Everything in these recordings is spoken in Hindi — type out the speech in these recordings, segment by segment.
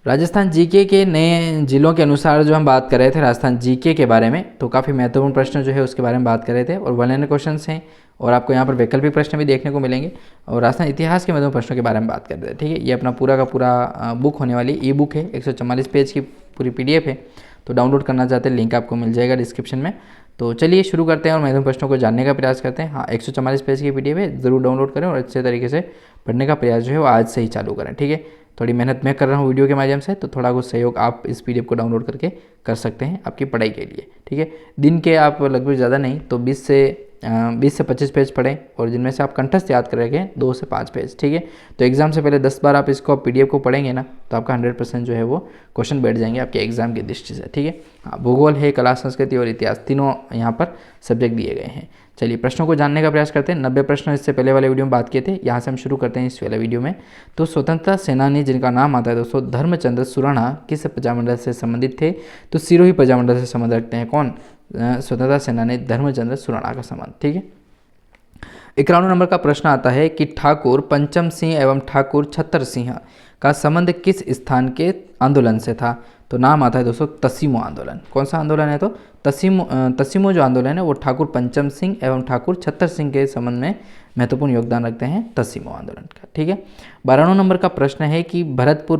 राजस्थान जीके के नए जिलों के अनुसार जो हम बात कर रहे थे राजस्थान जीके के बारे में, तो काफ़ी महत्वपूर्ण प्रश्न जो है उसके बारे में बात कर रहे थे और 1 क्वेश्चन हैं और आपको यहाँ पर वैकल्पिक प्रश्न भी देखने को मिलेंगे और राजस्थान इतिहास के महत्वपूर्ण प्रश्नों के बारे में बात कर रहे थे। ठीक है, ये अपना पूरा का पूरा बुक होने वाली ई बुक है, 144 पेज की पूरी PDF है। तो डाउनलोड करना चाहते हैं लिंक आपको मिल जाएगा डिस्क्रिप्शन में। तो चलिए शुरू करते हैं और महत्वपूर्ण प्रश्नों को जानने का प्रयास करते हैं। हाँ, 144 पेज की PDF है, ज़रूर डाउनलोड करें और अच्छे तरीके से पढ़ने का प्रयास जो है वो आज से ही चालू करें। ठीक है, थोड़ी मेहनत मैं कर रहा हूँ वीडियो के माध्यम से, तो थोड़ा कुछ सहयोग आप इस PDF को डाउनलोड करके कर सकते हैं आपकी पढ़ाई के लिए। ठीक है, दिन के आप लगभग ज़्यादा नहीं तो 20 से 25 पेज पढ़ें और जिनमें से आप कंठस्थ याद कर रखें 2 से 5 पेज। ठीक है, तो एग्जाम से पहले 10 बार आप इसको PDF को पढ़ेंगे ना, तो आपका 100% जो है वो क्वेश्चन बैठ जाएंगे आपके एग्जाम की दृष्टि से। ठीक है, हाँ, भूगोल है, कला संस्कृति और इतिहास, तीनों यहाँ पर सब्जेक्ट दिए गए हैं। चलिए प्रश्नों को जानने का प्रयास करते हैं। 90 प्रश्न इससे पहले वाले वीडियो में बात किए थे, यहाँ से हम शुरू करते हैं इस वाले वीडियो में। तो स्वतंत्रता सेनानी जिनका नाम आता है दोस्तों धर्मचंद्र सुराणा, किस प्रजामंडल से संबंधित थे? तो सिरोही प्रजामंडल से संबंध रखते हैं। कौन? स्वतंत्रता सेनानी धर्मचंद्र सुराणा का संबंध। ठीक है, 91 नंबर का प्रश्न आता है कि ठाकुर पंचम सिंह एवं ठाकुर छतर सिंह का संबंध किस स्थान के आंदोलन से था? तो नाम आता है दोस्तों तसीमो आंदोलन। कौन सा आंदोलन है? तो तसीमो जो आंदोलन है वो ठाकुर पंचम सिंह एवं ठाकुर छतर सिंह के संबंध में महत्वपूर्ण योगदान रखते हैं तसीमो आंदोलन का। ठीक है, 12 नंबर का प्रश्न है कि भरतपुर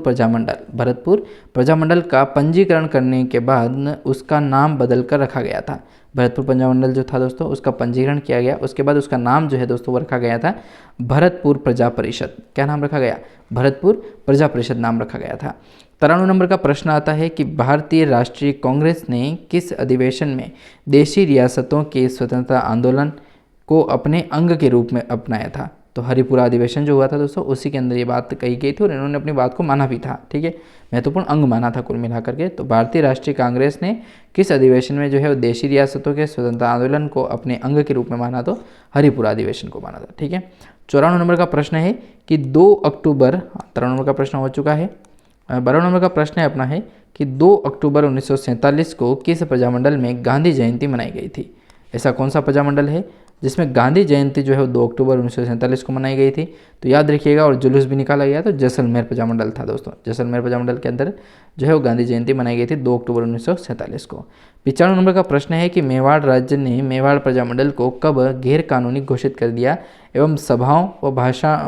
प्रजामंडल का पंजीकरण करने के बाद उसका नाम बदल कर रखा गया था। भरतपुर प्रजामंडल जो था दोस्तों उसका पंजीकरण किया गया, उसके बाद उसका नाम जो है दोस्तों वो रखा गया था भरतपुर प्रजा परिषद। क्या नाम रखा गया? भरतपुर प्रजा परिषद नाम रखा गया था। 93 नंबर का प्रश्न आता है कि भारतीय राष्ट्रीय कांग्रेस ने किस अधिवेशन में देशी रियासतों के स्वतंत्रता आंदोलन को अपने अंग के रूप में अपनाया था? तो हरिपुरा अधिवेशन जो हुआ था दोस्तों उसी के अंदर ये बात कही गई थी और इन्होंने अपनी बात को माना भी था। ठीक है, महत्वपूर्ण अंग माना था कुल मिलाकर के। तो भारतीय राष्ट्रीय कांग्रेस ने किस अधिवेशन में जो है देशी रियासतों के स्वतंत्रता आंदोलन को अपने अंग के रूप में माना? तो हरिपुरा अधिवेशन को माना था। ठीक है, 94 नंबर का प्रश्न है कि 2 अक्टूबर, 93 नंबर का प्रश्न हो चुका है। 12 नंबर का प्रश्न है अपना है कि 2 अक्टूबर 1947 को किस प्रजामंडल में गांधी जयंती मनाई गई थी? ऐसा कौन सा प्रजामंडल है जिसमें गांधी जयंती जो है वो 2 अक्टूबर 1947 को मनाई गई थी? तो याद रखिएगा और जुलूस भी निकाला गया। तो जैसलमेर प्रजामंडल था दोस्तों, जैसलमेर प्रजामंडल के अंदर जो है वो गांधी जयंती मनाई गई थी 2 अक्टूबर 1947 को। 95 नंबर का प्रश्न है कि मेवाड़ राज्य ने मेवाड़ प्रजामंडल को कब गैर कानूनी घोषित कर दिया एवं सभाओं व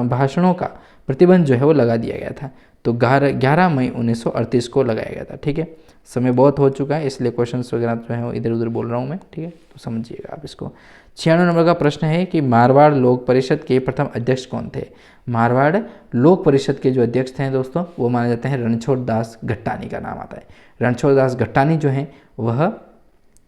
भाषणों का प्रतिबंध जो है वो लगा दिया गया था? तो 11 मई 1938 को लगाया गया था। ठीक है, समय बहुत हो चुका है इसलिए क्वेश्चंस वगैरह जो है इधर उधर बोल रहा हूँ मैं। ठीक है, तो समझिएगा आप इसको। 96 नंबर का प्रश्न है कि मारवाड़ लोक परिषद के प्रथम अध्यक्ष कौन थे? मारवाड़ लोक परिषद के जो अध्यक्ष थे दोस्तों वो माने जाते हैं रणछोड़ दास घट्टानी का नाम आता है। रणछोड़ दास घट्टानी जो हैं वह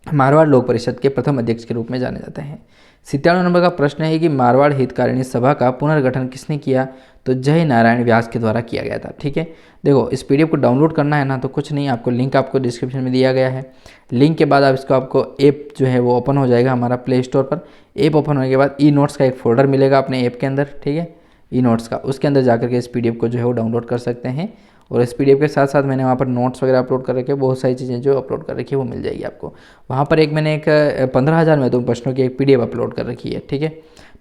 मारवाड़ लोक परिषद के प्रथम अध्यक्ष के रूप में जाने जाते हैं। 97 नंबर का प्रश्न है कि मारवाड़ हितकारिणी सभा का पुनर्गठन किसने किया? तो जय नारायण व्यास के द्वारा किया गया था। ठीक है, देखो इस PDF को डाउनलोड करना है ना, तो कुछ नहीं, आपको लिंक आपको डिस्क्रिप्शन में दिया गया है। लिंक के बाद आप इसको आपको ऐप जो है वो ओपन हो जाएगा हमारा प्ले स्टोर पर। ऐप ओपन होने के बाद ई नोट्स का एक फोल्डर मिलेगा अपने ऐप के अंदर। ठीक है, ई नोट्स का, उसके अंदर जाकर के इस PDF को जो है वो डाउनलोड कर सकते हैं और इस PDF के साथ साथ मैंने वहाँ पर नोट्स वगैरह अपलोड कर रखे हैं, बहुत सारी चीज़ें जो अपलोड कर रखी है वो मिल जाएगी आपको वहाँ पर। मैंने एक 15,000 महत्वपूर्ण प्रश्नों की एक PDF अपलोड कर रखी है। ठीक है,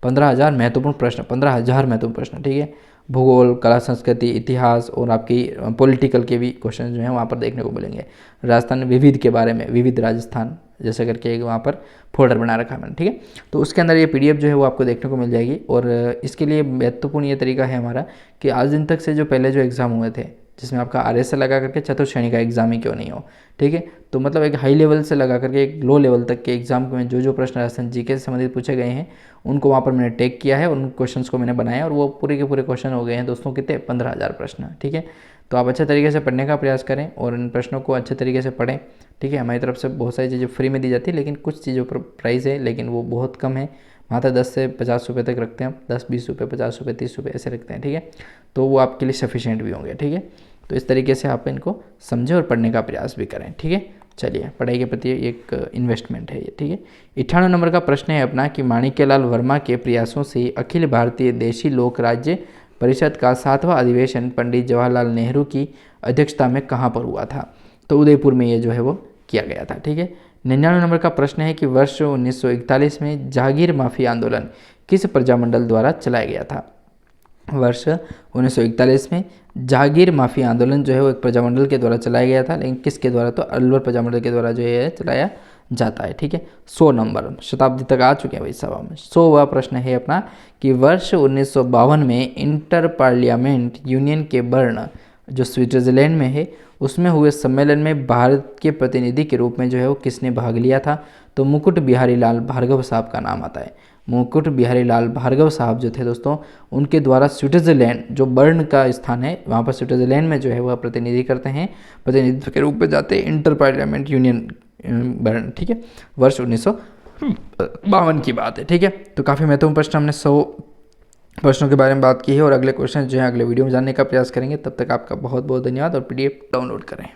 15,000 महत्वपूर्ण प्रश्न, 15,000 महत्वपूर्ण प्रश्न। ठीक है, भूगोल, कला संस्कृति, इतिहास और आपकी पॉलिटिकल के भी क्वेश्चन जो हैं वहाँ पर देखने को मिलेंगे। राजस्थान विविध के बारे में, विविध राजस्थान जैसे करके एक वहाँ पर फोल्डर बना रखा है मैंने। ठीक है, तो उसके अंदर ये PDF जो है वो आपको देखने को मिल जाएगी। और इसके लिए महत्वपूर्ण ये तरीका है हमारा कि आज दिन तक से जो पहले जो एग्ज़ाम हुए थे जिसमें आपका RS से लगा करके चतुर्थ श्रेणी का एग्जाम ही क्यों नहीं हो। ठीक है, तो मतलब एक हाई लेवल से लगा करके एक लो लेवल तक के एग्जाम में जो प्रश्न राजस्थान GK से संबंधित पूछे गए हैं उनको वहाँ पर मैंने टेक किया है और उन क्वेश्चंस को मैंने बनाया और वो पूरे के पूरे क्वेश्चन हो गए हैं दोस्तों कितने? 15,000 प्रश्न। ठीक है, तो आप अच्छे तरीके से पढ़ने का प्रयास करें और इन प्रश्नों को अच्छे तरीके से पढ़ें। ठीक है, हमारी तरफ से बहुत सारी चीज़ें फ्री में दी जाती है लेकिन कुछ चीज़ों पर प्राइस है लेकिन वो बहुत कम है, मात्र 10 से 50 रुपये तक रखते हैं, 10 20 रुपये 50 रुपये 30 रुपये ऐसे रखते हैं। ठीक है, तो वो आपके लिए सफिशिएंट भी होंगे। ठीक है, तो इस तरीके से आप इनको समझें और पढ़ने का प्रयास भी करें। ठीक है, चलिए पढ़ाई के प्रति एक इन्वेस्टमेंट है ये। ठीक है, 98 नंबर का प्रश्न है अपना कि माणिक्यलाल वर्मा के प्रयासों से अखिल भारतीय देशी लोक राज्य परिषद का 7वां अधिवेशन पंडित जवाहरलाल नेहरू की अध्यक्षता में कहाँ पर हुआ था? तो उदयपुर में ये जो है वो किया गया था। ठीक है, 99 नंबर का प्रश्न है कि वर्ष 1941 में जागीर माफी आंदोलन किस प्रजामंडल द्वारा चलाया गया था? वर्ष 1941 में जागीर माफी आंदोलन जो है वो एक प्रजामंडल के द्वारा चलाया गया था, लेकिन किसके द्वारा? तो अलवर प्रजामंडल के द्वारा जो है चलाया जाता है। ठीक है, 100 नंबर, शताब्दी तक आ चुके हैं भाई सभा में। 100वां प्रश्न है अपना कि वर्ष 1952 में इंटर पार्लियामेंट यूनियन के बर्न जो स्विट्जरलैंड में है उसमें हुए सम्मेलन में भारत के प्रतिनिधि के रूप में जो है वो किसने भाग लिया था? तो मुकुट बिहारी लाल भार्गव साहब का नाम आता है। मुकुट बिहारी लाल भार्गव साहब जो थे दोस्तों, उनके द्वारा स्विट्जरलैंड जो बर्न का स्थान है वहाँ पर स्विट्जरलैंड में जो है वह प्रतिनिधि करते हैं, प्रतिनिधित्व के रूप में जाते हैं इंटर पार्लियामेंट यूनियन बर्न। ठीक है, वर्ष 1952 की बात है। ठीक है, तो काफ़ी महत्वपूर्ण प्रश्न, हमने 100 प्रश्नों के बारे में बात की है और अगले क्वेश्चन जो है अगले वीडियो में जानने का प्रयास करेंगे। तब तक आपका बहुत बहुत धन्यवाद और PDF डाउनलोड करें।